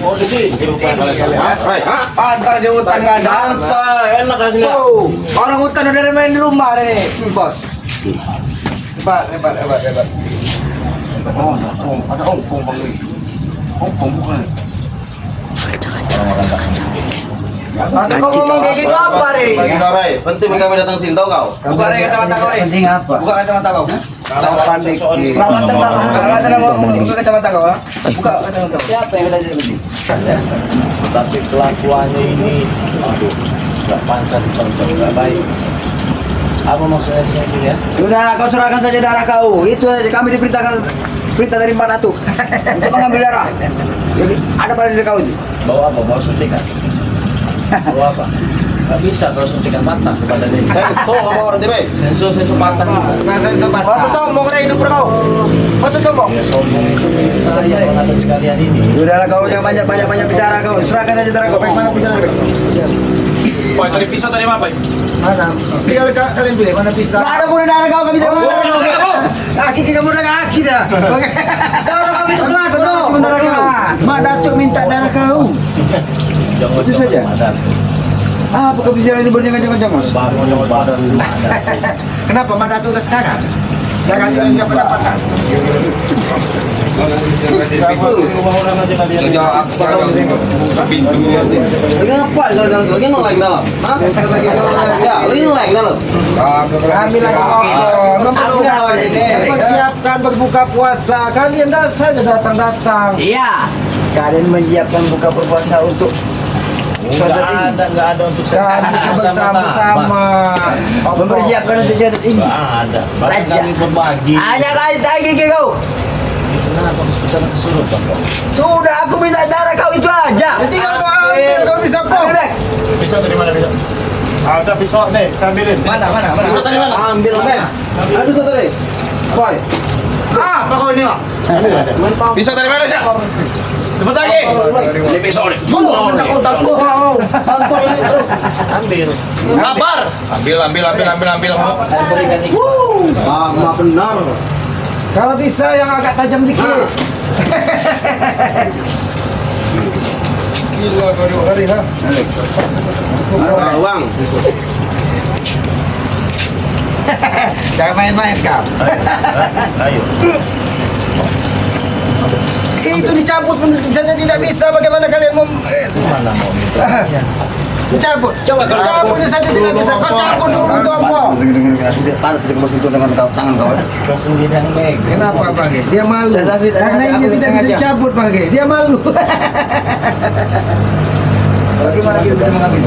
Oh, di sini. Pantang aja hutan nggak ada. Enak asli. Tuh, orang hutan udah main di rumah nih, bos. Hebat. Ada ompong bang. Ompong bukan. Atau kau ngomong kayak gitu apa, Re? Penting kami datang sini, tahu kau? Buka Re kacamata kau, Re. Penting apa? Buka kacamata kau. Kalau panik. Buka kacamata kau, ha? Buka kacamata kau. Siapa yang tadi penting? Tapi kelakuannya ini, aduh, nggak pantas nggak baik. Apa maksudnya di sini ya? Sudah, kau serahkan saja darah kau. Itu saja kami diperintahkan perintah dari Mbak Datuk untuk mengambil darah. Jadi ada pada diri kau itu. Bawa apa? Bawa suntikan. Bawa apa? Nggak bisa kalau suntikan patah kepada dia. Senso kamu orang tiba. Senso patah. Masa sombong Re hidup kau? Masa sombong? Ya sombong itu saya menghadapi kalian ini. Sudahlah kau jangan banyak bicara kau. Serahkan saja darah kau. Baik mana pisau darah? Boy, tadi pisau tadi apa? Mana? Tinggal kalian pilih mana pisau. Nggak ada guna darah kau kami tidak mau. Kaki kamu udah kaki dah. Darah kami itu kelapa loh. Darah kau. Mak Datuk minta darah kau. Jangan Itu saja. Apa kau bisa lagi berjenggot-jenggot? Bangun badan rumah. Kenapa Mak Datuk udah sekarang? Dah kasih dia pendapatan. Kenapa? Lagi ngeleng dalam. Hah? Ya, lagi ngeleng dalam. Kami lagi mempersiapkan berbuka puasa. Kalian saja datang-datang. Iya. Kalian menyiapkan buka berpuasa untuk Nggak ada untuk Kami bersama-sama mempersiapkan untuk syahadat ini. Nggak ada. Bahkan Raja. kami berbagi. Hanya lagi kau. Kenapa bisa kesuruh Bapak? Sudah aku minta darah kau itu aja. Tinggal kau ambil, kau bisa pom. Bisa dari mana bisa? Ada pisau nih, saya ambilin. Mana? Pisau tadi mana? Ambil, Ben. Ada pisau tadi. Boy. Apa kau ini? Pisau dari mana, Syak? Cepat lagi. Ini pisau nih. Ambil. Kabar. Ambil. Saya berikan ini. Ah, benar. Kalau bisa yang agak tajam dikit. Gila kau 2 hari ha. Bawang. Jangan main-main kau. Ayo. Itu dicabut pun saja tidak bisa. Bagaimana kalian mau Mana mau minta? cabut? Coba kalau cabutnya saja tidak bisa. Kau cabut dulu untuk apa? panas di kebos itu dengan tangan kau. Kau sendiri yang baik. Kenapa Bang? Dia malu. Karena ini tidak bisa dicabut Bang. Dia malu. Bagaimana kita bisa mengambil?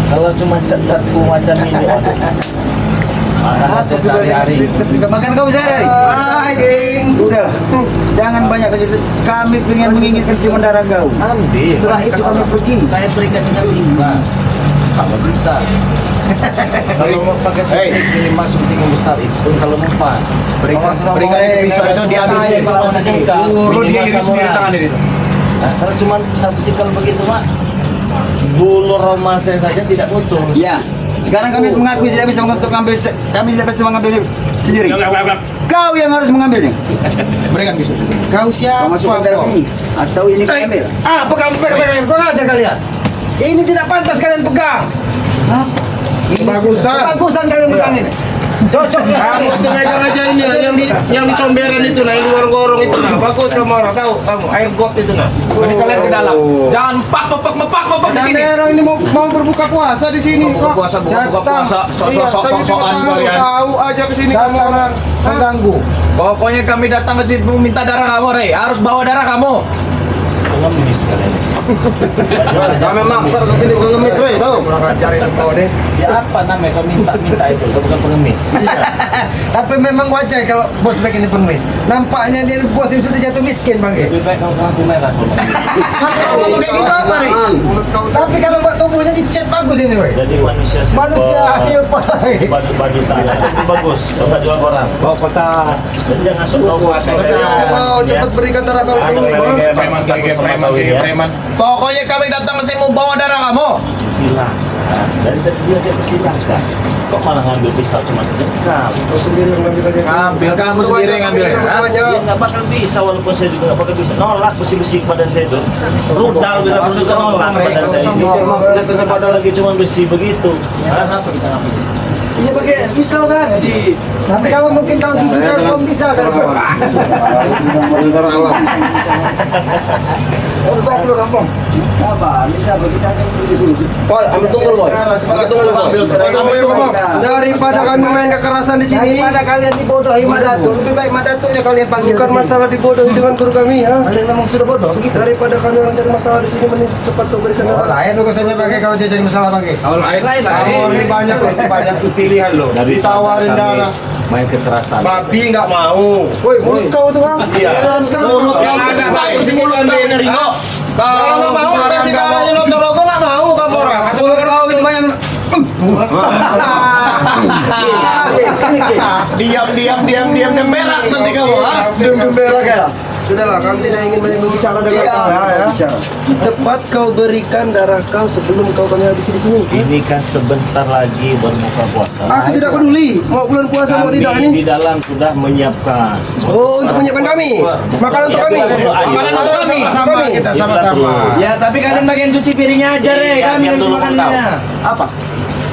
Kalau cuma cetatku macam ini, waduh. Makan hasil sehari-hari. Makan kau bisa dari? Geng. Udah. Jangan banyak kerja. Kami ingin menginginkan si darah kau. Ambil. Setelah itu kami pergi. Saya berikan dengan timba. Kalau bisa. Kalau mau pakai suntik ini masuk tinggi besar itu kalau mempan. Berikan ini pisau itu dihabisin. Kalau sejengkal, minimal samurai. Kalau cuma satu jengkal begitu Mak, bulu roma saya saja tidak putus. Ya. Sekarang kami mengakui tidak bisa mengambil, kami tidak bisa mengambil sendiri. Kau yang harus mengambilnya. Berikan pisau. Kau siapa? Kau masuk ke dalam ini atau ini kau ambil. Apa kamu pegang? Kau aja kalian. Ini tidak pantas kalian pegang. Bagusan kalian pegang ini. Cocok nih. Itu megang aja ini lah yang di comberan itu nah, yang luar gorong itu nah. Bagus kamu orang tahu kamu air got itu nah. Jadi kalian ke dalam. Jangan mepak di sini. Daerah ini mau berbuka puasa di sini. Buka puasa. Sokan kalian. Tahu aja ke sini kamu orang. Mengganggu. Pokoknya kami datang ke sini minta darah kamu, Rey. Harus bawa darah kamu. Pengemis kalian. Kami maksa ke sini bukan ngemis, Rey, tahu? Cari kau deh. Ya apa namanya kau minta itu, kau bukan pengemis. Tapi memang wajar kalau bos baik ini pengemis. Nampaknya dia bos yang sudah jatuh miskin Bang. Lebih baik kau ngaku merah. Masa kau ngomong kayak gitu apa Ri? Tapi kalau buat tubuhnya dicet bagus ini Wei. Jadi Manusia hasil pakai. baju tangan itu bagus. Kau tak jual orang. Bawa kota. Jadi jangan sok kau pakai. Kau cepat berikan darah kau. Preman. Pokoknya kami datang ke sini mau bawa darah kamu. Silakan. Nah, dari tadi dia saya persilahkan. Kok malah ngambil pisau cuma sejengkal? Kau sendiri yang ngambil aja. Ambil kamu sendiri yang ngambil. Ya nggak bakal bisa, walaupun saya juga nggak bakal bisa nolak besi-besi badan saya itu. Rudal bila pun bisa nolak badan saya ini. Kelihatannya padahal lagi cuma besi begitu. Apa kita ngambil? Iya pakai pisau kan? Tapi kalau mungkin kau gigi kau bisa kan? Sabar, kita dulu. Boy, ambil tunggul boy. Pakai tunggul boy. Daripada kami main kekerasan di sini, Daripada kalian dibodohi Madatu, lebih baik Madatunya kalian panggil. bukan masalah dibodohi dengan guru kami ya. Kalian memang sudah bodoh begitu. Daripada kami orang cari masalah di sini, mending cepat tuh berikan darah. Lain urusannya pakai kalau dia jadi masalah pakai. Kamu ini banyak pilihan loh. Dari Ditawarin darah. main kekerasan. Babi nggak mau. Woi, mulut kau tuh bang. Iya. Mulut yang agak sakit sedikit kan Ringo. Kalau nggak mau kasih darahnya nonton logo nggak mau kamu orang. Mulut kau itu banyak. Diam berak nanti kamu. Diam berak ya. Sudahlah, kami tidak ingin banyak berbicara dengan kau ya. Cepat kau berikan darah kau sebelum kau kami habisi di sini. Ini kan sebentar lagi berbuka puasa. Aku tidak peduli mau bulan puasa mau Kami tidak di ini. dalam sudah menyiapkan. Oh, untuk menyiapkan kami. Makanan untuk kami. Makanan untuk kami. Sama kita sama-sama. Ya, tapi kalian bagian cuci piringnya aja Iya, Kami diam yang dulu, makan kau. Apa?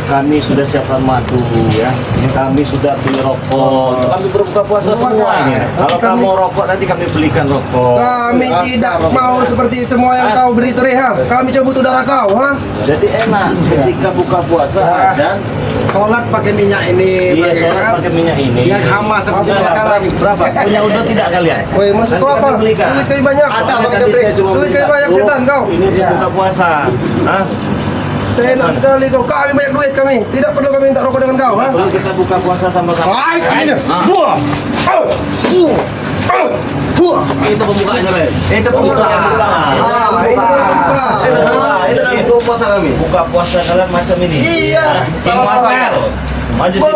Kami sudah siapkan madu ya. Kami sudah beli rokok. Kami berbuka puasa semua ini. Kalau kamu rokok nanti kami belikan rokok. Kami tidak mau seperti semua yang kau beri itu Reha. Kami coba butuh darah kau, ha? Jadi enak ketika buka puasa dan Sholat pakai minyak ini. iya sholat pakai minyak ini. Yang hama seperti Berapa? bakalan. Berapa? Punya udut tidak kalian? Woi, maksud kau Nanti apa? kami belikan. Duit kau banyak. Ada, Makanya pakai tadi break. saya cuma Duit minta kau banyak 10. setan kau. Ini untuk buka puasa. Hah? Seenak sekali kau. Kami banyak duit kami. Tidak perlu kami minta rokok dengan kau, ha? Lalu kita buka puasa sama-sama. Itu pembukaannya, Beb. Itu pembukaan. Itu dalam buka puasa kami. Buka puasa kalian macam ini. Iya. Salah. Maju sini.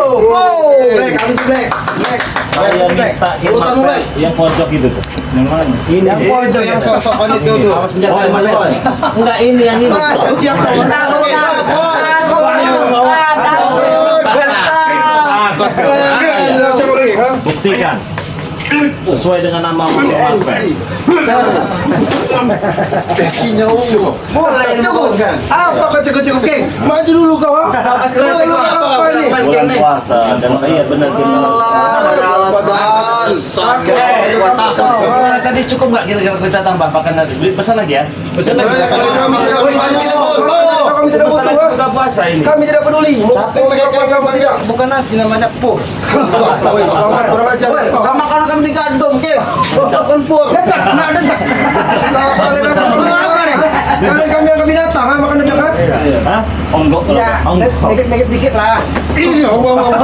Black, habis black. Black. Saya minta Urutan lu, Black. yang pojok itu tuh. Yang mana? Ini. Yang pojok, yang sosokan itu tuh. Awas senjata yang mana? Enggak ini yang ini. Siap kau. Buktikan. Sesuai dengan nama Muhammad. Boleh, cukup. Apa kau cukup King? Maju dulu kau, ha? Dulu apa ini? Bulan puasa dan iya benar tadi cukup nggak kira-kira kita tambah makan nasi beli pesan lagi ya pesan lagi Kami tidak butuh, ha? buka puasa ini Kami tidak peduli. Tapi mereka puasa tidak bukan nasi namanya pur. Woi, semangat kurang ajar. Kamu makanan kami digandum, Kim. Bukan pur. Kalian kami yang kami datang, ha? Makan dekat, ha? hah onggok Dikit lah. Ini ngomong.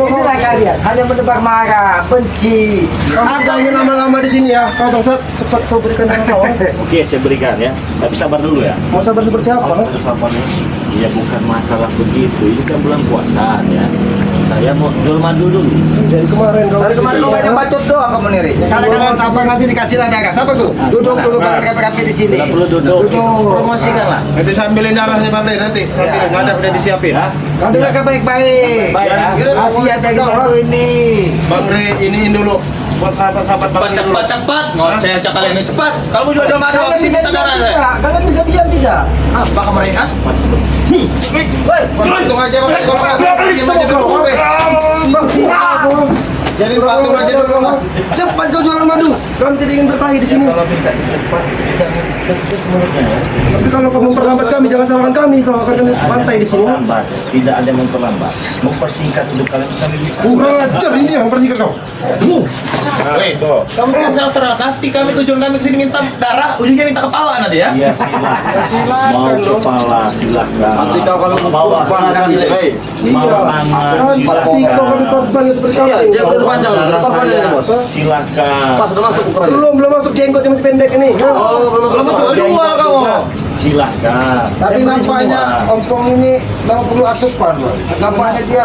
Inilah kalian hanya menebar marah, benci. Kamu jangan ingin lama-lama di sini ya. Kau bangsat, cepat kau berikan darah kau. oke saya berikan ya tapi sabar dulu ya Mau sabar seperti apa? iya bukan masalah begitu ini kan bulan puasa ya saya mau jual madu dulu Dari kemarin kau. Dari kemarin kau banyak bacot doang kamu nih. Kalian sabar nanti dikasih dagang. Siapa tuh? Duduk dulu kalian KPKP di sini. tidak perlu duduk promosikan lah Nanti sambilin darahnya Bang Ray nanti. Sambilin, ada udah disiapin. Kau dengar baik-baik. Baik, ya. Kasihan dari kau ini. Bang Ray iniin dulu buat sahabat-sahabat Bang Ray. Cepat, ngoceh cak kalian ini cepat. Kalau mau jual madu, Kalian habis bisa minta diam darah saya. tidak? Kalian bisa diam tidak? Apa kamu mereka? Patung aja Bang Ray. Diam aja dulu Bang Ray. Jadi patung aja dulu Bang. Cepat kau jual madu. Kami tidak ingin berkelahi di sini. kalau minta cepat jangan kes mulutnya ya Tapi kalau kau memperlambat kami, jangan salahkan kami. Kau akan kami pantai di sini. memperlambat tidak ada yang memperlambat mempersingkat hidup kalian kami bisa Kurang ajar ini yang persingkat kau. Weh, kamu kan serah nanti kami tujuan kami kesini minta darah, ujungnya minta kepala nanti ya. iya silakan mau kepala silakan Nanti kau kalau mau bawa kepala kan, sendiri. mau tangan Nanti kau silakan kami korban seperti kami. Dia udah panjang, Saudara udah korban ini, saya, Bos. silakan Pas udah masuk ukurannya. Belum masuk jenggotnya masih pendek ini. Oh, belum masuk. Kamu jual dua kamu. silakan Tapi Saya beri nampaknya semua. ompong ini memang perlu asupan, Bos. Nampaknya dia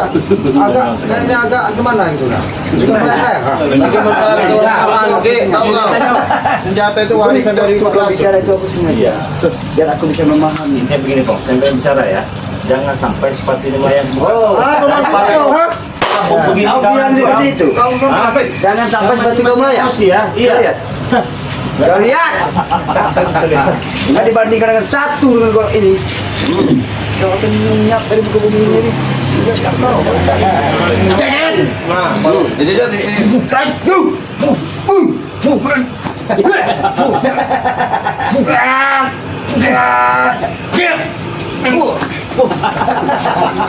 kayaknya agak gimana gitu lah. Juga saya. Lagi mencari kelemahan, Ki. Tahu nggak? senjata itu warisan dari Kalau keluarga. bicara itu aku sengaja. Biar aku bisa memahami. Intinya begini Pong, saya bicara ya. Jangan sampai sepatu ini melayang. Oh, Kamu begini Kau bilang seperti itu. Jangan sampai sepatu kau melayang. ya. Iya. Kau lihat. Nggak dibandingkan dengan satu dengan gua ini. Kau akan minyak dari buku bumi ini. Nah, baru. Jadi.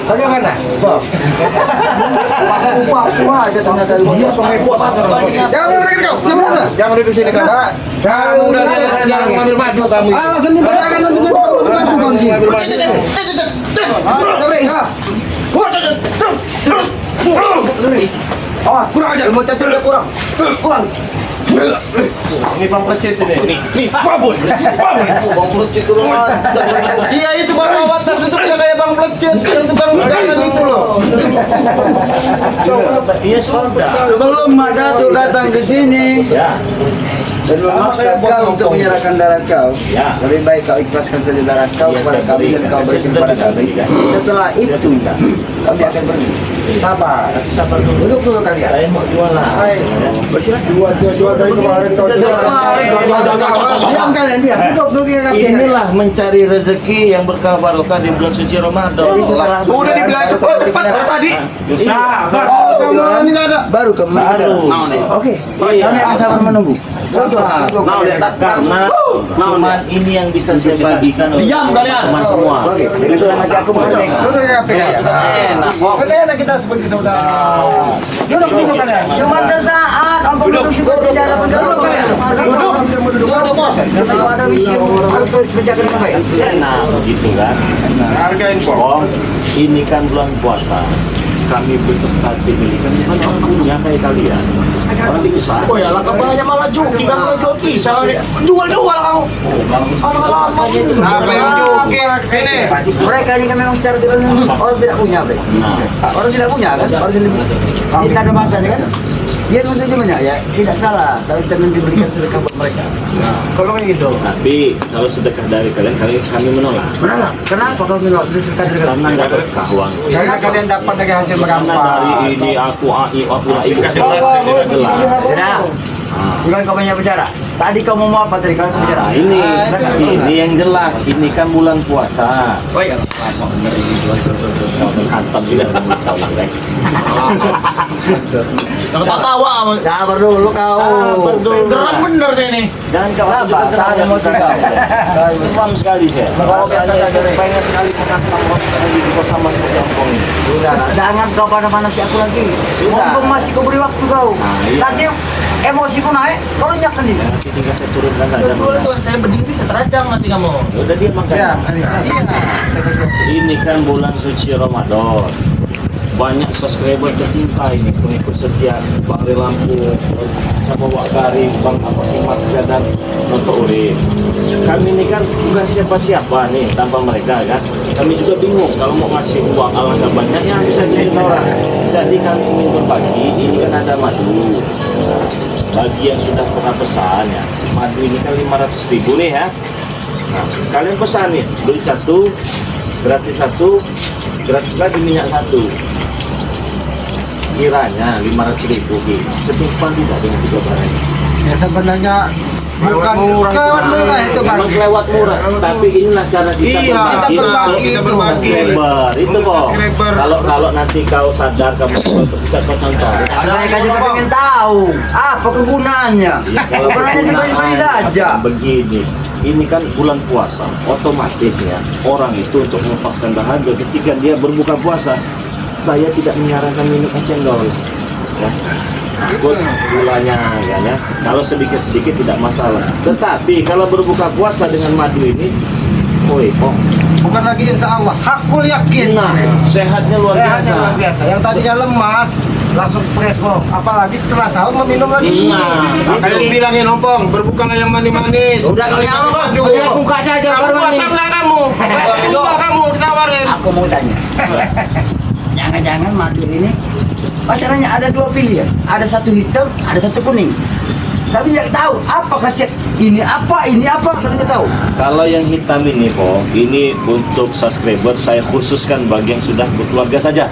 Bagaimana? Papu aja ternyata dia Jangan duduk lagi kau. Jangan duduk. Jangan duduk sini kamu. Kamu udah jangan ngambil maju kamu. Alasan minta jangan nanti kau maju kau di sini. Awas, kurang aja. Mau catur udah kurang. Kurang. Ini pamflet ini. Nih, babon. Bang pelut itu loh. Iya itu baru awat tas untuk kayak Bang Plecet yang tukang makanan itu loh. Iya sudah. Sebelum Madato datang ke sini Ya. dan memaksa kau untuk menyerahkan darah kau, Ya. lebih baik kau ikhlaskan saja darah kau Iya, kepada saya kami dan berikan. kau Saya berikan sudah kepada kami. berikan. Setelah itu kami akan pergi. Sabar. Sabar dulu. Duduk dulu kalian. Saya mau jualan. Bersilakan. Jual dari kemarin kau jual. Diam kalian, diam. Duduk dulu ya kalian. Inilah mencari rezeki yang berkah barokah di bulan suci Ramadan. Jadi setelah Udah dibilang cepat tadi. Sabar. Kamu orang ini nggak ada. baru kembali. Baru. Oke. Iya. Kami akan sabar menunggu. Sabar. Karena cuman ini yang bisa saya bagikan untuk teman semua. Oke. Dengan senang hati aku mengatakan. Duduk ya kalian. Enak kok. Kalian kita seperti saudara. Duduk kalian. Cuma sesaat. Ampun duduk juga di hadapan kalian. Duduk. Kita mau duduk. Kalau ada misi harus kerjakan dengan baik. Enak begitu kan. Hargain kok. Om, ini kan bulan puasa. Kami beserta tim ini kan bukan orang punya kayak kalian. Orang usaha. Oh ya, lah kabarnya malah joki kan mau jual pisang. Jual kamu. Lama-lama. Apa yang joki ini? Mereka ini kan memang secara tidak orang tidak punya, Bre. Orang tidak punya kan, orang tidak tidak ada masanya kan. Dia menerjemahnya ya tidak salah kalau kita diberikan sedekah buat mereka. Kalau gitu. Tapi kalau sedekah dari kalian, kami menolak. Kenapa? Kenapa kau menolak sedekah dari Karena nggak berkah uang. Karena kalian dapat dari hasil Karena dari menggampang. ini aku ibu Jelas, tidak jelas. Sudah. Bukan kau banyak bicara. Tadi kau mau apa tadi kau bicara? Nah, ini yang jelas. Ini kan bulan puasa. Oh iya. Hantam tidak tahu. Tak tawa. Sabar dulu kau. Gerak bener saya ini. Jangan kau Sabar, tahan emosi kau. Islam sekali saya. Rasanya pengen sekali menantang waktu sama seperti Ampong ini. Sudah, jangan kau pada si aku lagi. Sudah. Mumpung masih kau beri waktu kau. iya. Tadi emosiku naik, kau lenyapkan ini. Nanti tinggal saya turunkan saja. Tuan saya berdiri seterajang nanti kamu. Ya udah dia makan. Ini kan bulan suci Ramadan. Banyak subscriber tercinta ini, pengikut setia Bang Ri Lampung, sama Wak Kari, Bang Ahmad dan Noto Urip. Kami ini kan bukan siapa-siapa nih tanpa mereka kan. Kami juga bingung kalau mau ngasih uang alangkah banyak yang bisa jadi orang. Jadi kami ingin berbagi, ini kan ada madu. Nah, bagi yang sudah pernah pesan ya, madu ini kan 500.000 nih ya. Nah, kalian pesan nih, beli satu, gratis lagi minyak satu. Kiranya 500.000 setumpah tidak dengan 3 barang. Ya sebenarnya bukan kelewat murah itu bang. Memang kelewat murah, tapi inilah cara kita Iya, berbagi kita berbagi untuk itu. subscriber. Itu kok. Subscriber. Kalau nanti kau sadar kamu bisa kau contoh. Ada mereka juga pengen tahu apa kegunaannya. Ya, kalau Kegunaannya seperti saja. begini, ini kan bulan puasa, otomatis ya orang itu untuk melepaskan dahaga ketika dia berbuka puasa. Saya tidak menyarankan minum es cendol, ya. Ikut gulanya, ya. Kalau sedikit-sedikit tidak masalah. Tetapi kalau berbuka puasa dengan madu ini, woi, Bukan lagi insya Allah, hakul yakin. nah, sehatnya luar Sehatnya biasa. luar biasa. Yang tadinya lemas langsung fresh kok. Apalagi setelah sahur meminum lagi. Nah, Makanya bilangin ompong, berbukalah yang manis-manis. Udah kau nyawa kok. Aduh. Udah buka saja Kamu baru puasa ini. enggak kamu? Coba kamu ditawarin. Aku mau tanya. Jangan-jangan madu ini masalahnya ada dua pilihan. Ada satu hitam, ada satu kuning. Tapi tidak tahu apa khasiat ini apa ternyata tahu. Kalau yang hitam ini kok, ini untuk subscriber saya khususkan bagi yang sudah berkeluarga saja.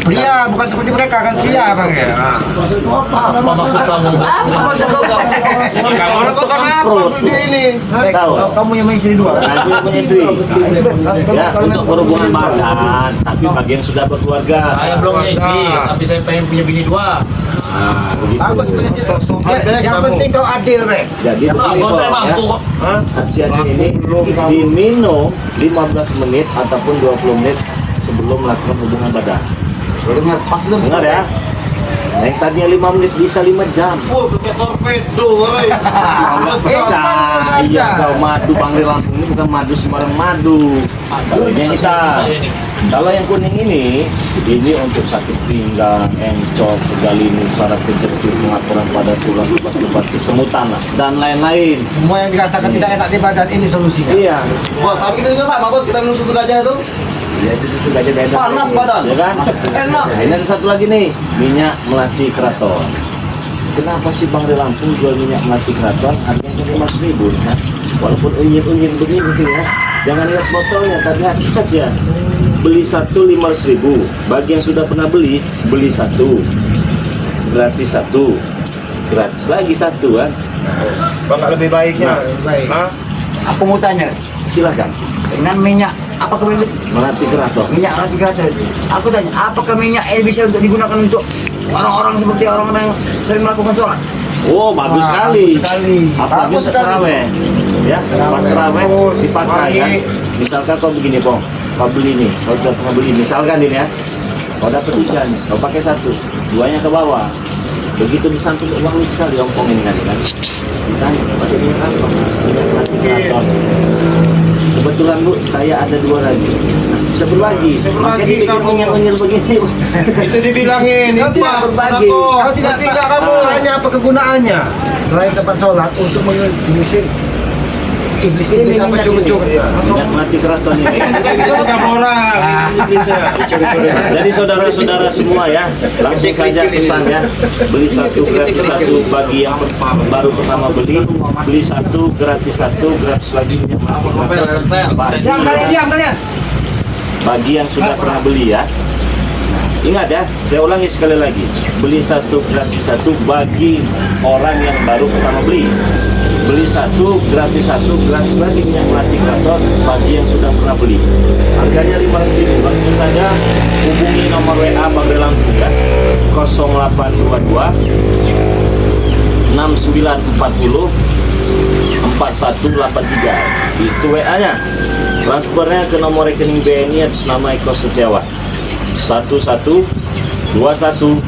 Pria, bukan seperti mereka kan pria bang ya. Apa maksud kamu? Apa maksud kau? Orang kok kenapa dia ini? Tahu? Kamu yang istri dua. Saya punya istri. Ya, untuk berhubungan badan, tapi bagi yang sudah berkeluarga. Saya belum punya istri, tapi saya pengen punya bini 2. Nah, begitu. Bagus punya yang penting kau adil be. Jadi begini, Kalau saya Pak, mampu ya. kok. Khasiatnya ini diminum 15 menit ataupun 20 menit sebelum melakukan hubungan badan. Dengar pas belum? Dengar ya. Nah, yang tadinya 5 menit bisa 5 jam. Oh, kayak torpedo, woi. Iya, kau madu Bangre Lampung ini bukan madu sembarang madu. Kalau yang hitam. Kalau yang kuning ini untuk sakit pinggang, encok, pegalinu, saraf kejepit, pengaturan pada tulang, lepas-lepas, kesemutan dan lain-lain. Semua yang dirasakan tidak enak di badan ini solusinya. Iya, Bos, tapi kita juga sama bos, kita minum susu gajah itu Ya itu gajah beda. panas badan. ya kan? Enak. Nah, ini ada satu lagi nih, minyak melati keraton. Kenapa sih Bangre Lampung jual minyak melati keraton harganya 5.000 ya? Walaupun unyin-unyin begini ya. Jangan lihat botolnya, tadi hasiat ya. Beli satu 15.000. Bagi yang sudah pernah beli satu, gratis satu, gratis lagi satu kan. Bang, lebih baiknya. Baik. Hah? Aku mau tanya, silakan. Dengan minyak apakah Melati keraton. minyak rati keraton? Aku tanya, apakah minyak ini bisa untuk digunakan untuk orang-orang seperti orang yang sering melakukan sholat? Oh, bagus Wah, sekali. bagus sekali. Apalagi Bagus untuk sekali. terawih. Ya, pas terawih dipakai Wangi. kan. Misalkan kau begini, Pong. Kau beli nih, kau sudah pernah beli. Misalkan ini ya. Kau dapat 3 nih, kau pakai 1, 2-nya ke bawah. Begitu di samping wangi sekali ompong ini kan. Ditanya, pakai minyak apa? Minyak melati keraton. Kebetulan Bu, saya ada 2 lagi. Nah, bisa berbagi. Bisa berbagi, Makanya bikin kamu. unyil-unyil begini. Itu dibilangin. Kau tidak berbagi. Kau tidak kamu. tanya apa kegunaannya selain tempat sholat untuk mengusir iblis-iblis apa curi-curi. Minyak melati keraton ini. Itu bukan orang. Jadi saudara-saudara semua ya, langsung saja pesan ya. Beli 1 gratis 1 bagi yang baru pertama beli 1 gratis 1 gratis lagi minyak melati keraton. Diam kalian. Bagi yang sudah pernah beli ya. Ingat ya, saya ulangi sekali lagi. Beli 1 gratis 1 bagi orang yang baru pertama beli. Beli 1 gratis 1 gratis lagi minyak melati keraton bagi yang sudah pernah beli. Harganya 5.000. Langsung saja hubungi nomor WA Bangre Lampung ya. 0822 6940 4183. Itu WA-nya. Transfernya ke nomor rekening BNI atas nama Eko Setiawan 1121570001.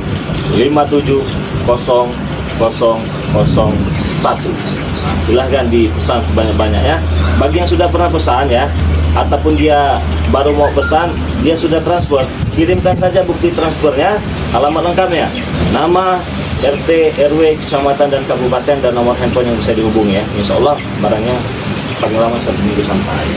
Silahkan dipesan sebanyak-banyak ya. Bagi yang sudah pernah pesan ya, ataupun dia baru mau pesan, dia sudah transfer, kirimkan saja bukti transfernya, alamat lengkapnya, nama, RT, RW, kecamatan dan kabupaten dan nomor handphone yang bisa dihubungi ya. Insya Allah barangnya paling lama 1 minggu sampai.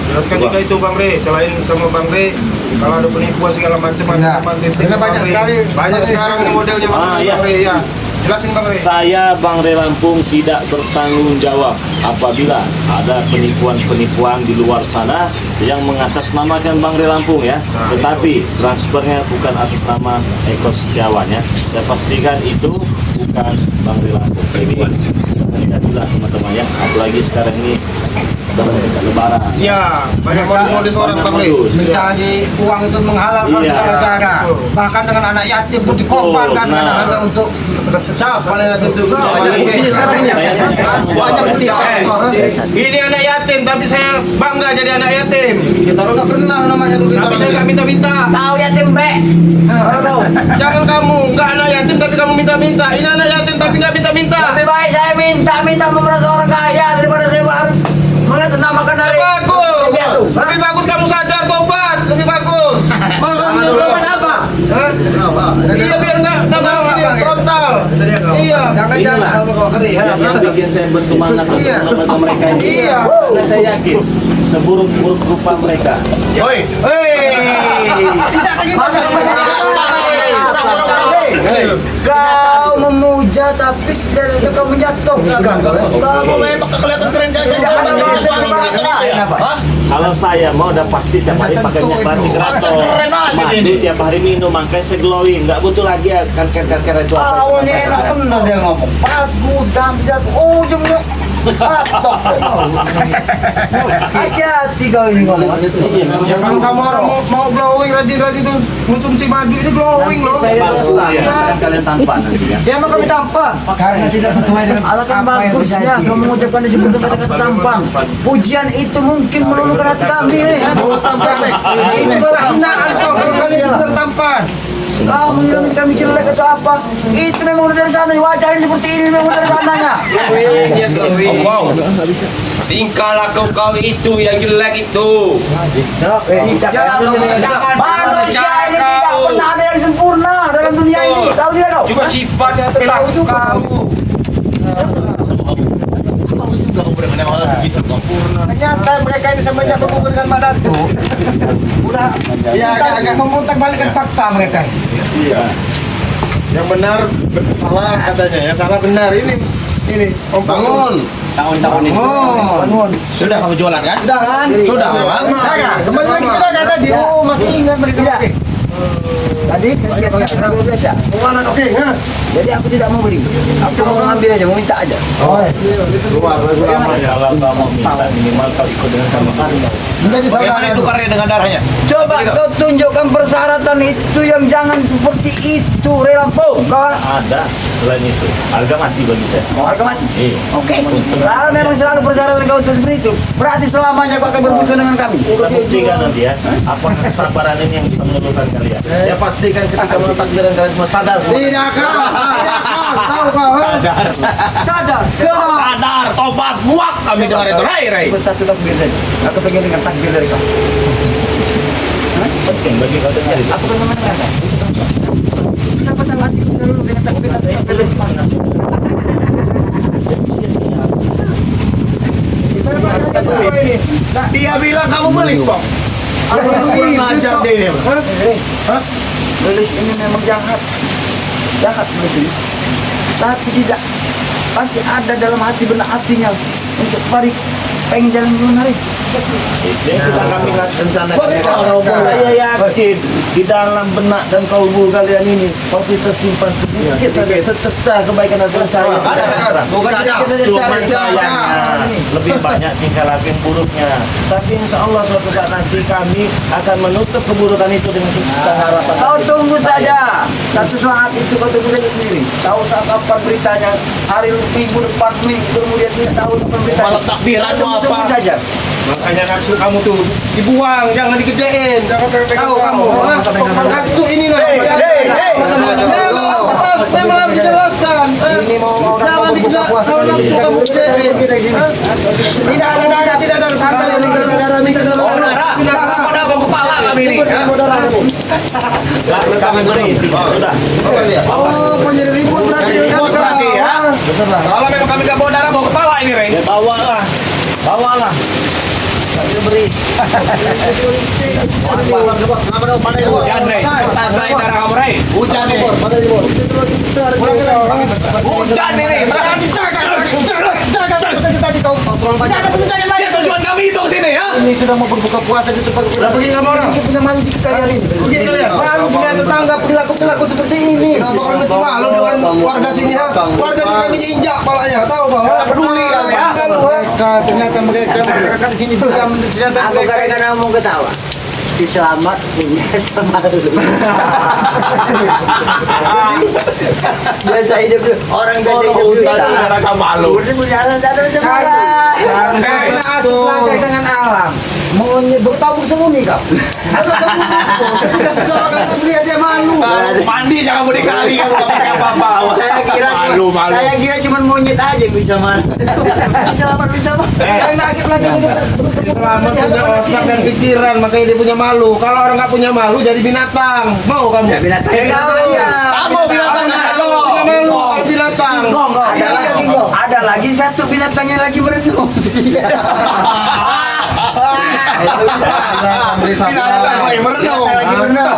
Jelaskan juga itu Bang Re, selain sama Bang Re, kalau ada penipuan segala macam Ya. Karena banyak sekali. Banyak sekarang modelnya Bang iya. Re ya. Jelasin Bang Re. Saya Bangre Lampung tidak bertanggung jawab apabila ada penipuan-penipuan di luar sana yang mengatasnamakan Bangre Lampung ya. Tetapi transfernya bukan atas nama Eko Setiawan ya. Saya pastikan itu bukan Bangre Lampung. Jadi hati-hatilah teman-teman ya. Apalagi sekarang ini sudah dekat Lebaran. Iya, banyak modus orang Bang Re. Mencari uang itu menghalalkan Iya. segala cara. Bahkan dengan anak yatim pun dikorbankan Nah. karena hanya untuk Siapa yang yatim itu? Jadi, saya Banyak ini anak yatim, tapi saya bangga jadi anak yatim. Kita orang nggak kenal namanya dulu kita. Tapi saya nggak minta-minta. Tahu yatim be? Jangan kamu nggak anak yatim tapi kamu minta-minta. Ini anak yatim tapi nggak minta-minta. Lebih baik saya minta memeras orang kaya daripada saya mengatasnamakan dari Bagus. jatuh. Lebih bagus kamu sadar tobat. Lebih bagus. Menurut apa? Hah? Iya biar nggak tambah ini frontal. Iya. Inilah yang bikin saya bersemangat untuk membantu mereka ini. Iya. Karena saya yakin seburuk-buruk rupa mereka. Hei. tidak lagi pasal Kau memuja tapi secara itu kau menjatuhkan. Kamu memang kelihatan keren jajan. Kalau saya mau udah pasti tiap hari pakai minyak batik keraton. Keren aja Mandi ini. tiap hari minum, makanya saya glowing. Nggak butuh lagi ya kanker-kanker itu apa. Awalnya enak bener dia ngomong. Bagus, ganti jatuh. Ujungnya patok. Hati-hati kau ini ngomong. Ya kalau kamu orang mau glowing rajin-rajin tuh konsumsi madu ini glowing loh. Saya dosa ya, kan kalian tampan nanti ya. Ya emang kami tampan. Karena tidak sesuai dengan Alangkah apa yang bagusnya terjadi. kamu mengucapkan disebutkan kata-kata tampan. Pujian itu mungkin meluluhkan hati kami nih. Itu malah hinaan kau kalau kalian tidak tampan. Kamu bilang kami jelek atau apa? Itu memang udah dari sana. Wajahnya seperti ini memang udah dari sananya. Wow. Tingkah laku kau itu yang jelek itu. Manusia ini tidak pernah ada yang sempurna dalam dunia ini. Tahu tidak kau? Cuma sifat perilaku kau. Ternyata mereka ini semenjak berhubungan dengan Mak Dato udah agak memutar balikkan fakta mereka. Iya. Yang benar salah katanya, yang salah benar ini Om Bangun. tahun-tahun ini. Bangun. Sudah kamu jualan kan? Sudah kan? Sudah, lama. Kembali lagi kita kan tadi. Oh, masih ingat mereka. Oke. Tadi kasih pakai tenaga biasa. Penganan oke, ha? Jadi aku tidak mau beli. Aku mau ngambil aja, mau minta aja. Oh, Keluar lagu lamanya. Kalau kamu minta minimal kau ikut dengan sama kami. menjadi Bagaimana saudara. itu karya dengan darahnya? Coba kau tunjukkan persyaratan itu yang jangan seperti itu, Relampung. Kau Ada selain itu harga mati bagi saya. mau harga mati? Iya. Oke. Kalau memang selalu persyaratan kau itu seperti itu, berarti selamanya kau akan bermusuh dengan kami. Kita buktikan nanti ya, apakah kesabaran ini yang bisa meluluhkan kalian. Ya pastikan ketika menetap jalan kalian semua sadar semua. Tidak kau, tidak kau, tahu kau. ha? Sadar. Kau. Sadar, tobat, muak kami dengar itu. Rai. Cuma satu takbir saja. Aku pengen dengar takbir dari kau. Penting bagi kau terjadi. Aku pengen mendengarkan. Siapa tahu hati selalu dengan takbir dari semangat. Dia bilang kamu melis, Bang. Kurang ajar dia ini. Tulis ini memang jahat. Jahat tulis ini. Tapi tidak. Pasti ada dalam hati benak hatinya untuk balik pengen jalan dulu hari. Yang sudah kami rencanakan. Saya yakin di dalam benak dan kalbu kalian ini pasti tersimpan sedikit saja sececah kebaikan dan percaya. Bukan ada. Cuma sayangnya lebih banyak tingkah laku yang buruknya. Tapi insya Allah suatu saat nanti kami akan menutup keburukan itu dengan sejuta harapan. Kau tunggu saja. Satu saat itu kau tunggu saja sendiri. Tahu saat apa beritanya? Hari minggu depan, minggu kemudian tidak tahu apa beritanya. Malam takbiran Kau atau tunggu apa? saja. Makanya nafsu kamu tuh dibuang, jangan digedein. Tahu kamu, ha? Nafsu ini loh. Memang harus dijelaskan. Jangan dijelaskan nafsu kamu gedein. Tidak ada darah, tidak ada darah. Minta darah. Oh, darah. Darah pada bang kepala kami ini. Kami beri, sudah. Oh, menjadi ribut berarti. Ribut berarti ya. Kalau memang kami gak bawa darah, bawa kepala ini, Rey. Ya bawalah, bawalah. Kami beri. Hujan, Rey. Cepetan, Rey, darah kamu, Rey. Hujan, nih. Hujan, nih, Rey. Ya, tujuan kami itu ke sini, ya. Ini sudah mau berbuka puasa di tempat Udah pergi kamu orang? Kita punya malu dikit kalian ini. Pergi kalian? Malu punya tetangga perilaku seperti ini. Kenapa kalian mesti malu dengan warga sini, ha? Warga sini kami injak palanya, tahu bang? Nggak peduli kan, ya? Mereka ternyata mereka masyarakat di sini juga ternyata Aku kadang-kadang mau ketawa. Selamat punya sama lu. Biasa hidup orang biasa hidup Darah kamu malu. Udah berjalan ada marah. Karena aku belajar dengan alam. Monyet bertabur sembunyi kau. Kita sesuatu kata melihat dia malu. Mandi jangan mau dikali, kamu gak pakai apa-apa. Malu. Saya kira cuma monyet aja yang bisa marah. Selamat bisa marah. Karena aku belajar Selamat punya otak dan pikiran, makanya dia punya malu. Kalau orang nggak punya malu jadi binatang. Mau kamu? Ya binatang. Kamu binatang Punya malu, kalau binatang. Ada lagi satu binatangnya lagi berenung. Beli Binatang yang merenung. gubernur.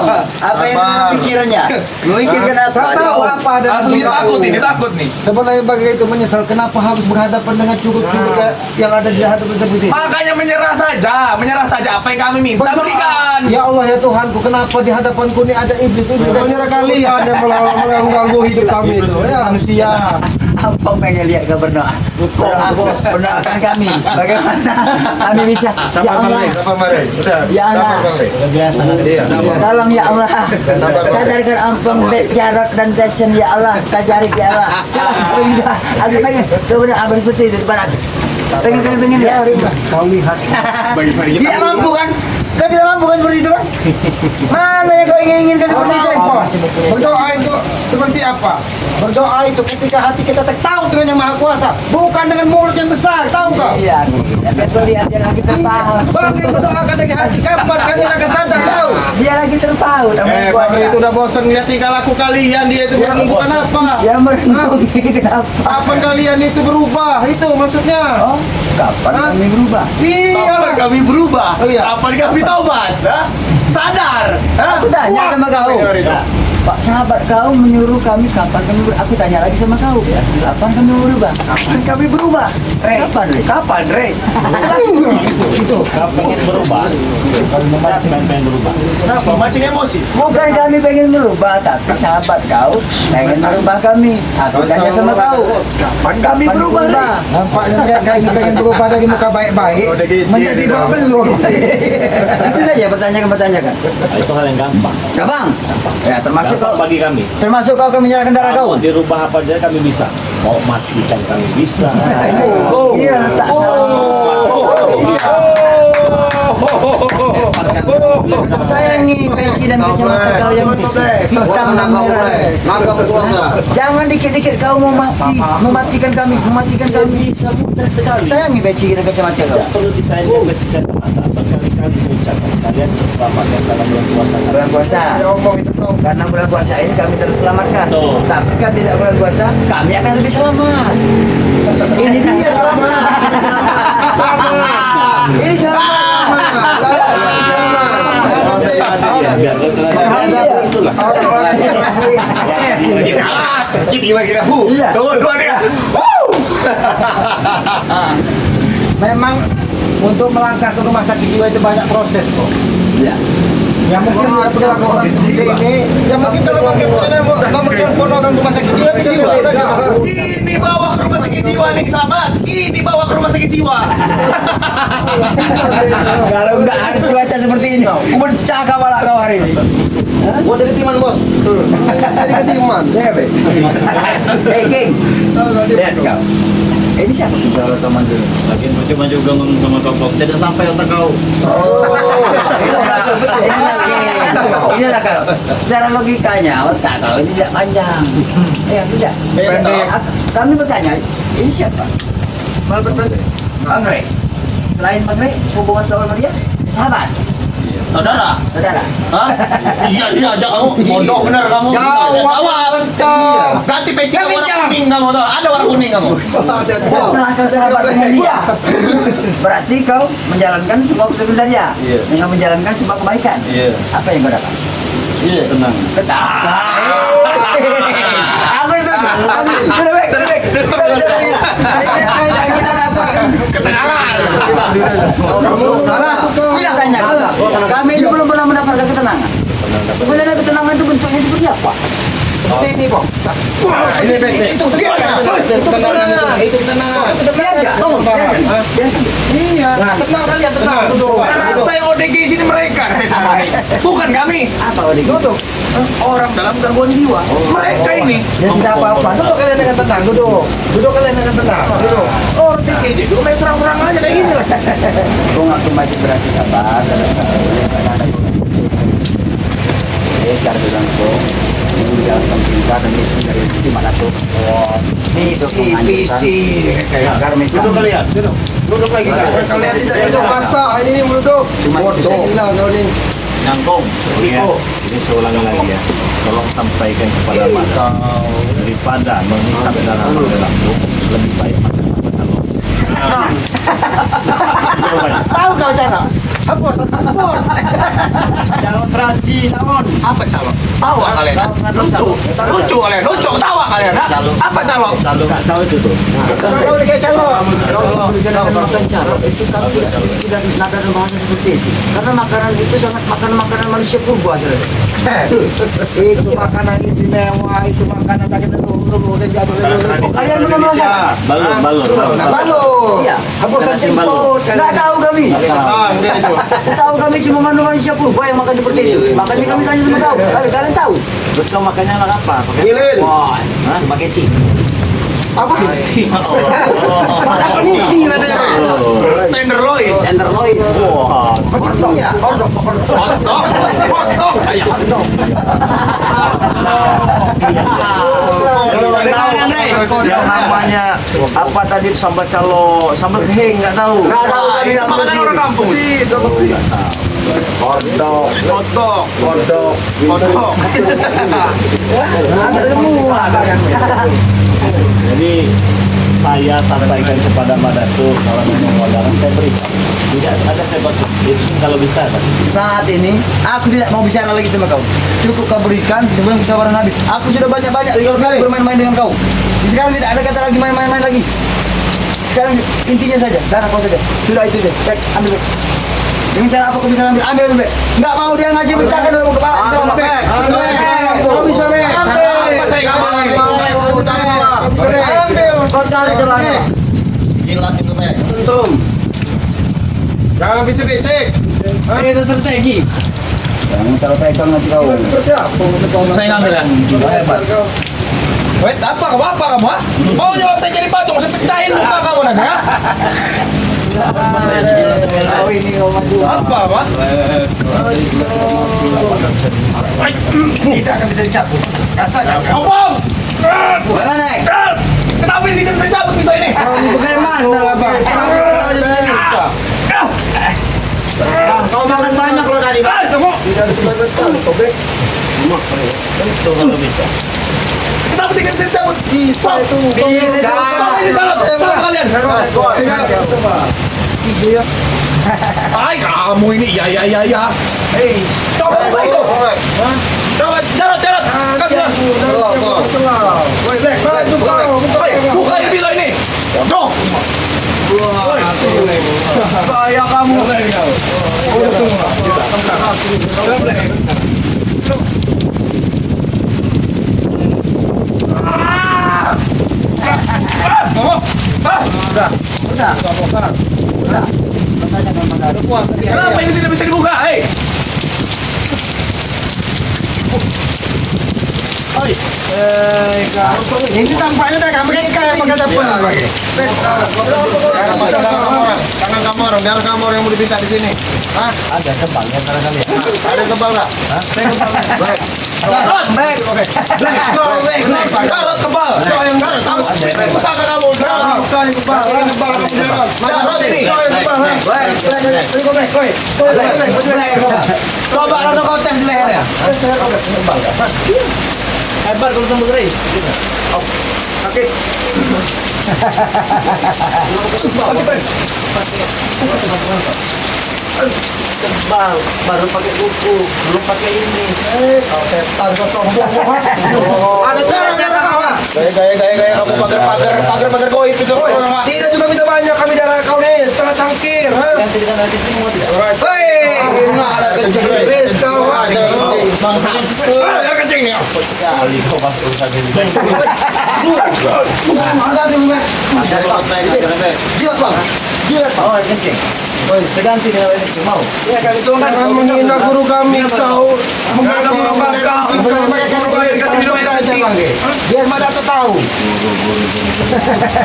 Apa yang pikirannya? Memikirkan apa? Tahu apa dan Asli takut ini, takut nih. sebenarnya bagi itu menyesal kenapa harus berhadapan dengan cukup-cukup yang ada di hadapan seperti ini. Makanya menyerah saja apa yang kami minta berikan. Ya Allah ya Tuhanku, kenapa di hadapanku ini ada iblis-iblis dan Sebenarnya kalian yang mengganggu hidup kami itu ya. Manusia. Apa pengen lihat gubernur? Berdoakan kami. Bagaimana kami bisa? Ya Allah. Sabar mari. Udah. Ya Allah. Iya. Tolong ya Allah. Sadarkan ampun Jarot dan Jason ya Allah. Tajarik ya Allah. Celah. Aku pengen gubernur abang putih di depan aku. Pengen ya. kau lihat. Dia mampu kan? Kau tidak mampu kan seperti itu kan? Mana yang kau inginkan seperti itu? Berdoa itu seperti apa? Berdoa itu ketika hati kita tahu dengan yang Maha Kuasa, bukan dengan mulut yang besar, tahu kau? Iya, biar kau lihat biar lagi tertawa. Bagi berdoakan dari hati, kapan kalian akan sadar tahu? Biar lagi tertawa. Pak itu udah bosan lihat tingkah laku kalian, dia itu bukan apa. Ya merenung kenapa? Kapan kalian itu berubah? Itu maksudnya. Oh, kapan kami berubah? Iya. Kami berubah. Oh, iya. Kapan kami taubat? Hah? Sadar. Hah? Aku tanya sama kau. Pak sahabat kau menyuruh kami kapan kami berubah? Aku tanya lagi sama kau. Kapan kami berubah? Kapan kami berubah? Kapan, Re? Kapan, Re? Itu. Kau pengen berubah? Siapa yang pengen berubah? Kenapa? Mancing emosi. Bukan kami pengen berubah, tapi sahabat kau pengen merubah kami. Aku tanya sama kau. Kapan kami berubah, Re? Nampaknya kayak pengen berubah dari muka baik-baik menjadi bawah belur. Itu saja pertanyaan. Nah, itu hal yang gampang. Gampang. Ya, termasuk Gampang kau. bagi kami. Termasuk kau akan menyerahkan darah kau. Mau dirubah apa aja kami bisa. Mau matikan kami bisa. Iya, tak sayangi peci dan kacamata kau yang hitam dan merah. Naga berkeluarga. Jangan dikit-dikit kau mematikan kami. Bisa mudah sekali. Sayangi peci dan kacamata kau. Tidak perlu disayangkan kecikan mata. Berkali-kali saya ucapkan kalian terselamatkan dalam bulan puasa. Bulan puasa. Ngomong itu dong. Karena bulan puasa ini kami terselamatkan. Betul. Tapi kalau tidak bulan puasa, kami akan lebih selamat. Ini dia selamat. Ini selamat. Biar kau senang. Itulah. Kita. Iya. Dua dia. Memang untuk melangkah ke rumah sakit jiwa itu banyak proses kok. Iya. Ya mungkin perilaku orang seperti ini, ya mungkin kalau pakai kamu telepon orang rumah sakit jiwa tidak ada. Ini bawa ke rumah sakit jiwa nih, sahabat. Ini bawa ke rumah sakit jiwa. Kalau enggak ada cuaca seperti ini, pecah kepala kau hari ini. Gua dari timan, Bos. Dari ketiman. Ya, Be. King. Lihat kau. Ini siapa? Kalau teman dulu. Lagian kau cuma juga ngomong sama kau. Tidak sampai otak kau. Inilah kalau secara logikanya otak kalau ini tidak panjang. Ya tidak. Kami bertanya, ini siapa? Bang Rey. Selain Bang Rey, hubungan kau sama dia? Sahabat. Saudara. Hah? Iya, dia ajak kamu. Bodoh bener kamu. Awas. Ganti peci ke warna kuning kamu tuh. Ada warna kuning kamu. Setelah kau sahabat dengan dia, berarti kau menjalankan semua kebenaran dia. Dengan menjalankan semua kebaikan. Apa yang kau dapat? Tenang. Apa itu? Udah baik. Kita dapat Ketenangan. Tidak tanya. Kami itu belum pernah mendapatkan ketenangan. Sebenarnya ketenangan itu bentuknya seperti apa? Seperti ini kok. Itu tenang. Lihat nggak? Iya. Tenang kalian, tenang. Karena saya ODG di sini mereka saya sarani. Bukan kami. Apa udah duduk? Orang dalam gangguan jiwa. Mereka ini. Ya tidak apa-apa. Duduk kalian dengan tenang, duduk. Duduk kalian dengan tenang, duduk. Oh, ODG itu main serang-serang aja kayak gini lah. Kau ngaku masih berarti sabar. Share langsung menjalankan perintah dan misi dari di mana tuh? Misi kayak garmis. Duduk kalian. Duduk lagi kalian. Kalian tidak duduk basah. Ini duduk. Bodoh. Hilang kau ini. Nyangkong. Ini seulangi lagi ya. Tolong sampaikan kepada mata. Daripada menghisap darah lambung, lebih baik makan makanan. Tahu kau cara? Hapus. Calon terasi naon? Apa calon? Tawa kalian? Lucu kalian, lucu ketawa kalian. Apa calon? Nggak tahu itu tuh. Kalau kayak calon. Kalau makan calon itu kami tidak ada bahasa seperti itu. Karena makanan itu sangat makanan manusia purba sebenarnya. Itu makanan istimewa, itu makanan tak kita dulu kalian belum merasakan? Balur. Iya. Hapusan simpot. Nggak tahu kami. Setahu kami cuma manusia purba yang makan seperti itu. Makanya kami tanya sama kau. Kalian tahu? Terus kau makannya anak apa? Pakai Milin. Wah, spaghetti. Apa? Makan ini katanya. Tenderloin. Tenderloin. wah. Hotdog ya? Hotdog. Hotdog kayak hotdog. Yang namanya apa tadi sambal calo, sambal heng nggak tahu. Nggak tahu kami nggak Makanan orang kampung. Hotdog. Hotdog. Ada semua. Jadi saya sampaikan kepada Mbak Datu kalau memang modalnya saya berikan. Tidak ada saya bantu. Itu kalau bisa. Saat ini aku tidak mau bicara lagi sama kau. Cukup kau berikan sebelum kesabaran habis. Aku sudah banyak-banyak sekali bermain-main dengan kau. Sekarang tidak ada kata lagi main-main lagi. Sekarang intinya saja, darah kau saja. Sudah itu deh. Baik, ambil. Dengan cara apa kau bisa ambil dulu, Bek? Nggak mau dia ngasih pecahkan dalam kepala. Kau bisa, Bek. Apa saya nggak mau? Ambil. Kau tarik celana. Sentrum. Jangan bisik-bisik. Itu strategi. Jangan salah pegang nanti kau. Seperti apa? Saya ngambil ya. Wait, apa kamu? Ha? Mau jawab saya jadi patung, saya pecahin muka kamu nanti ya? Kau ini kau maju. Apa? Tidak akan bisa dicabut. Rasanya. Abang! Bagaimana? Kenapa ini tidak bisa cabut pisau ini? Bagaimana lah, Bang? Kau makan banyak loh tadi, Bang. Kamu! Tidak ada tenaga sekali kau, Bek. Itu kalau bisa. Kenapa tidak bisa cabut? Bisa itu. Bisa. Ini salah kalian. Iya. Ay, kamu ini ya. Coba itu. Coba, jarot. Kasih. Buka ini bila ini. Bodoh. Kayak kamu. Kenapa ini tidak bisa dibuka? Hei. Ini tampaknya dah kamu kayak pakai telepon lagi. Tangan kamu orang, darah kamu orang yang mau dipinta di sini. Hah? Ada kembangnya karena kalian. Ada kebal nggak? Hah? Baik. Garot. Garot kebal. Coba yang garot kamu. Usaha kamu. Garot. Kali kebal, ini kebal kamu garot. Garot ini. Coba langsung kau tes di lehernya. Hebat kalau sambal gerai. Sakit. Tebal, baru pakai kuku, belum pakai ini. Setan kau sombong. Ada darah kau. Gaya kamu pagar kau itu tuh. Tidak juga minta banyak kami darah kau nih setengah cangkir. Ganti dengan nanti semua tidak. Hei, ada kencing bis kau. Yang kencing nih. Sekali kau masuk urusan ini. Jilat bang. Oh, kencing. Seganti dengan ini mau. Jangan menghina guru kami kau. Menghina guru kami kau. Biar Mbak Dato tahu.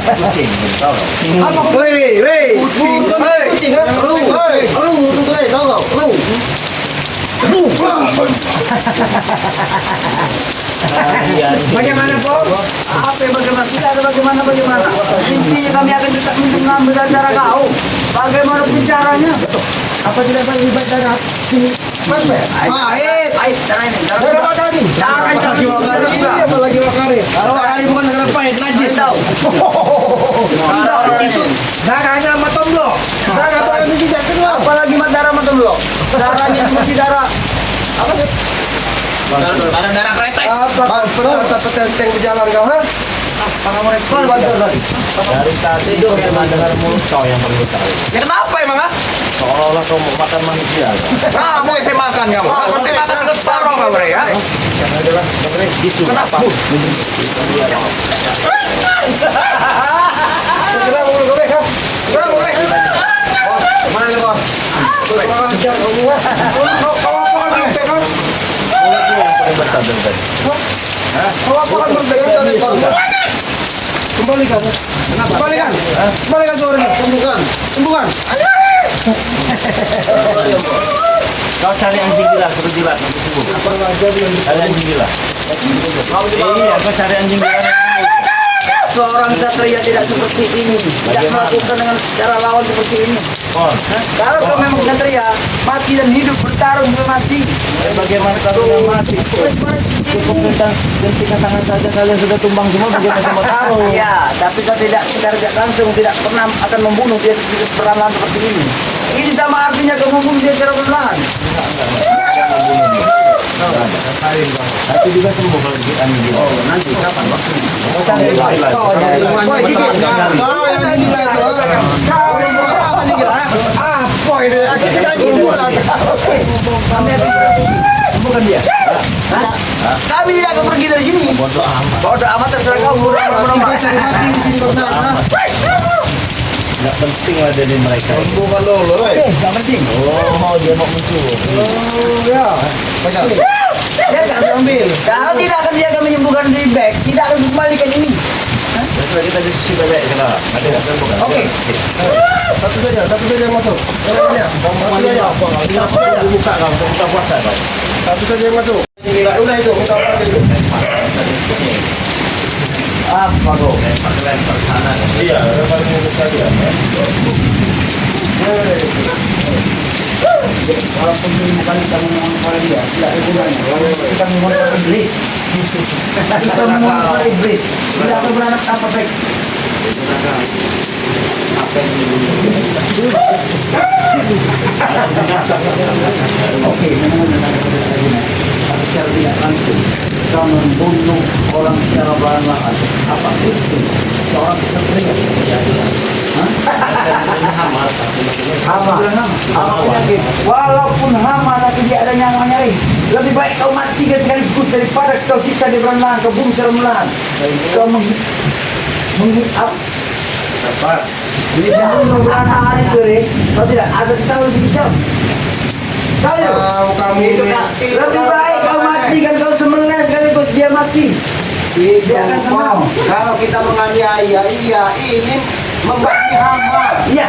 Kucing, tahu. Apa kau? Hei. Guru kami kucing kan? Lu. Tahu kau? Lu. Bagaimana, Pok? Apa yang bagaimana? Tidak ada bagaimana. Intinya kami akan tetap mengambil darah kau. Bagaimanapun caranya. Apa tidak terlibat darah sini? Pahit. Darah ini. Darah Wakari. Darah lagi Wakari. Iya, apa lagi Wakari? Darah Wakari bukan darah pahit, najis tau. Darahnya sama tomblo. Darah apa yang tidak kenal. Apalagi darah dulu. Darahnya seperti darah apa sih? Darah kretek. Apa kau pernah dapat tenteng berjalan kau, ha? Dari tadi itu pernah dengar mulut kau yang perlu tahu. Ya kenapa emang ah? Seolah-olah kau mau makan manusia. Nah, mau saya makan kamu. Nanti makan ke separuh kamu ya. Karena adalah sebenarnya gitu. Kenapa? Kira mau boleh kah? Kira boleh. Mana ni bos? Boleh. Kau apa lagi kau? Mulut yang paling bertanding tadi. Kau apa lagi kau? Kembalikan. Kembalikan. Kembalikan suaranya. Sembuhkan. Sembuhkan. Kau cari anjing gila, suruh jilat nanti sembuh. Cari anjing gila. Iya, kau cari anjing gila nanti sembuh. Seorang satria tidak seperti ini, tidak melakukan dengan cara lawan seperti ini. Oh, Kalau kau memang satria, mati dan hidup bertarung dengan mati. bagaimana kalau yang mati? Cukup tentang gentikan tangan saja kalian sudah tumbang semua, bagaimana sama tahu? Ya, tapi saya tidak secara langsung tidak pernah akan membunuh dia perlahan seperti ini. Ini sama artinya kau membunuh dia secara perlahan. Tapi juga sembuh kalau kita anjing gila. Oh, nanti kapan waktunya? Kau cari lagi. Kau yang ini lagi. Apa ini? Kita Bukan dia. Kami tidak akan pergi dari sini. Bodoh amat. Bodoh amat terserah kau murah. mati di sini kau sana. Nggak penting lah dari mereka. Bukan dulu, Tidak penting. Oh, dia mau muncul. ya. Pegang. Dia akan ambil. Kalau tidak akan dia akan menyembuhkan di bag, tidak akan kembalikan ini. Sudah kita diskusi bebek sekarang. Ada nggak bukan? Oke. Satu saja yang masuk. Yang lainnya. Satu saja. Buka kau, buka puasa kau. Satu saja yang masuk. Udah itu, minta apa itu? Apa kau? Lempar sana. Iya, lempar mulut saja. Walaupun bukan kita memohon kepada dia, tidak ada gunanya. Walaupun kita memohon kepada iblis, kita memohon kepada iblis, tidak akan beranak apa baik. Oke, memang tapi secara tidak langsung kita membunuh orang secara perlahan. Apa itu? Seorang kesatria. Hama penyakit. Walaupun hama tapi dia ada nyawanya lain. Lebih baik kau mati sekaligus daripada kau siksa di perlahan, kau bunuh secara perlahan. Kau menghitap. Ini sebelum beranak hari itu, kau tidak ada tahu lebih kejam. Tahu kamu Itu kan. Lebih baik kau mati kan kau semelah sekaligus dia mati. Dia akan senang. Kalau kita menganiaya, iya ini membasmi hama. Iya.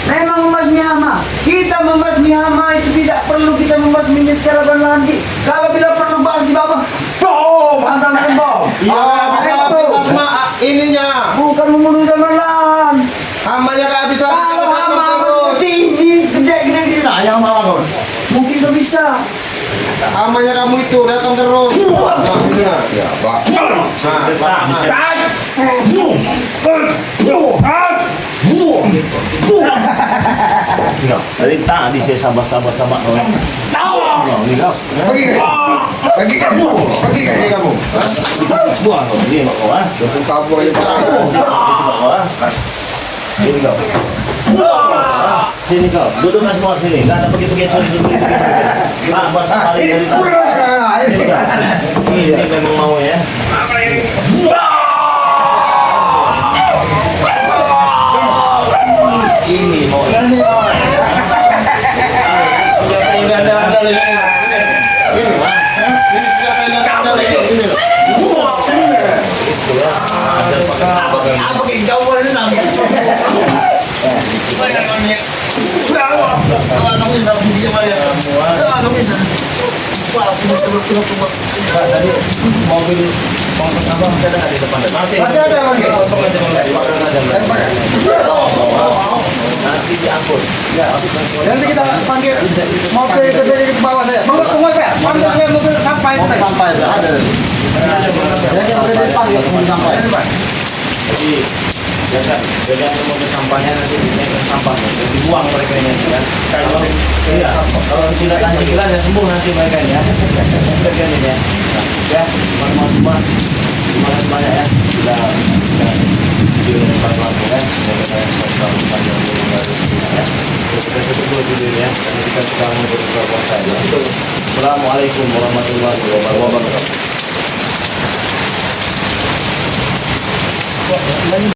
Memang membasmi hama. Kita membasmi hama itu tidak perlu kita membasminya secara perlahan. Kalau bila perlu bahas di bawah, boom, hantam bom. Iya, basma ininya. Bukan membunuh secara perlahan. Hamanya kehabisan. Kalau hama seperti ini, gede-gede nah yang malah kau. Mungkin kau bisa. Hamanya kamu itu datang terus. Nah, ini ya, Pak. Tadi tak di saya sabar-sabar sama kau. Ini kau. Pergi kamu. Buang kau. Ini kau ah. Kamu aja Pak. Sini kau. Sini kau. Duduk semua sini. Nggak ada begitu-begitu. Nah, bahasa paling dari tadi. Sini kau. Ini memang mau ya. Ini mau. Apa kegawal ini namanya? Mobil abang masih ada di depan. Masih ada lagi. Potong aja bang dari waktu aja bang. Nanti diangkut. Nanti kita panggil mobil dari bawah saya. Panggil saya mobil sampai. Sampai ada. Jadi Yang ada di depan ya mobil sampai. Jadi jaga temukan sampahnya nanti dinaikkan sampah dan dibuang mereka ini ya. Kalau tidak lanjutkan ya sembuh nanti mereka ini ya. Bagian ini ya. Nah, ya teman-teman semua terima kasih banyak ya sudah video dari Pak Lampu ya. Semoga saya selalu panjang umur dari sini ya. Terus kita tutup dulu videonya karena kita sekarang mau berbuka puasa ya. Assalamualaikum warahmatullahi wabarakatuh.